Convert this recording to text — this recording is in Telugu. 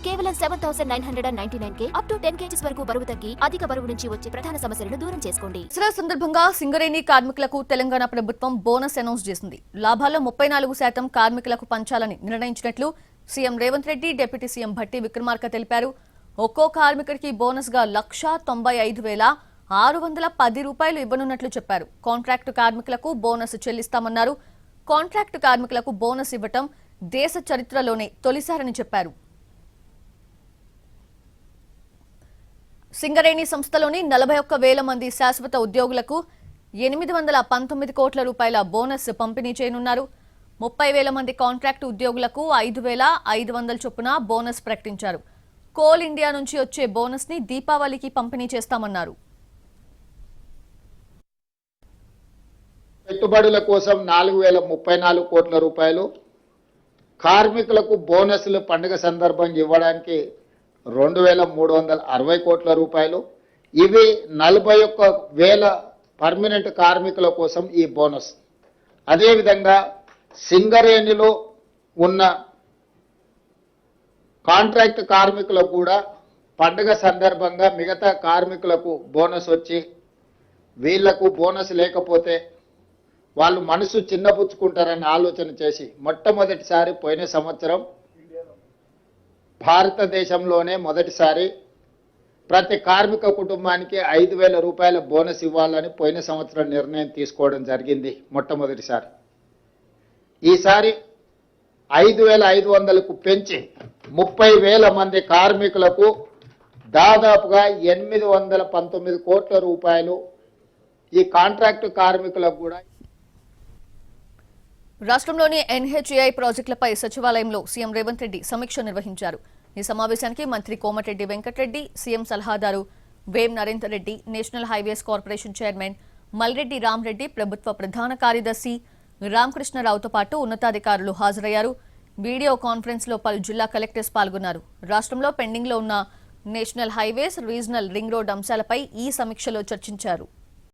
కేవలం 7,999 అప్ టు 10 kgs వరకు బరువు తగ్గి అధిక బరువు నుంచి వచ్చే ప్రధాన సమస్యలను దూరం చేసుకోండి. దసరా సందర్భంగా సింగరేణి కార్మికులకు తెలంగాణ ప్రభుత్వం బోనస్ అనౌన్స్ చేసింది. లాభాల్లో 34% కార్మికులకు పంచాలని నిర్ణయించినట్లు CM Revanth Reddy, deputy CM Bhatti Vikramarka తెలిపారు. ఒక్కో కార్మికుడికి బోనస్ గా 1,95,610 రూపాయలు ఇవ్వనున్నట్లు చెప్పారు. కాంట్రాక్టు కార్మికులకు బోనస్ చెల్లిస్తామన్నారు. కాంట్రాక్టు కార్మికులకు బోనస్ ఇవ్వటం దేశ చరిత్రలోనే తొలిసారని చెప్పారు. సింగరేణి సంస్థలోని 41,000 మంది శాశ్వత ఉద్యోగులకు 819 కోట్ల రూపాయల బోనస్ పంపిణీ చేయనున్నారు. 30,000 మంది కాంట్రాక్టు ఉద్యోగులకు 5,500 చొప్పున బోనస్ ప్రకటించారు. కోల్ ఇండియా నుంచి వచ్చే బోనస్ ని దీపావళికి పంపిణీ చేస్తామన్నారు. పెట్టుబడుల కోసం 4,034 కోట్ల రూపాయలు, కార్మికులకు బోనస్లు పండుగ సందర్భంగా ఇవ్వడానికి 2,360 కోట్ల రూపాయలు. ఇవి 41,000 పర్మనెంట్ కార్మికుల కోసం ఈ బోనస్. అదేవిధంగా సింగరేణిలో ఉన్న కాంట్రాక్ట్ కార్మికులకు కూడా పండుగ సందర్భంగా మిగతా కార్మికులకు బోనస్ వచ్చి, వీళ్లకు బోనస్ లేకపోతే వాళ్ళు మనసు చిన్నపుచ్చుకుంటారని ఆలోచన చేసి మొట్టమొదటిసారి పోయిన సంవత్సరం భారతదేశంలోనే మొదటిసారి ప్రతి కార్మిక కుటుంబానికి 5,000 రూపాయల బోనస్ ఇవ్వాలని పోయిన సంవత్సరం నిర్ణయం తీసుకోవడం జరిగింది మొట్టమొదటిసారి. ఈసారి 5,500కు పెంచి 30,000 మంది కార్మికులకు దాదాపుగా 819 కోట్ల రూపాయలు ఈ కాంట్రాక్టు కార్మికులకు కూడా. రాష్ట్రంలోని ఎన్హెచ్ఏఐ ప్రాజెక్టులపై సచివాలయంలో సీఎం రేవంత్ రెడ్డి సమీక్ష నిర్వహించారు. ఈ సమావేశానికి మంత్రి కోమటిరెడ్డి వెంకటరెడ్డి, సీఎం సలహాదారు Vem Narender Reddy, national highways corporation chairman Malreddy Ramreddy, ప్రభుత్వ ప్రధాన కార్యదర్శి రామకృష్ణరావుతో పాటు ఉన్నతాధికారులు హాజరయ్యారు. వీడియో కాన్ఫరెన్స్ లో పలు జిల్లా కలెక్టర్స్ పాల్గొన్నారు. రాష్ట్రంలో పెండింగ్ లో ఉన్న national highways, regional ring road అంశాలపై ఈ సమీక్షలో చర్చించారు.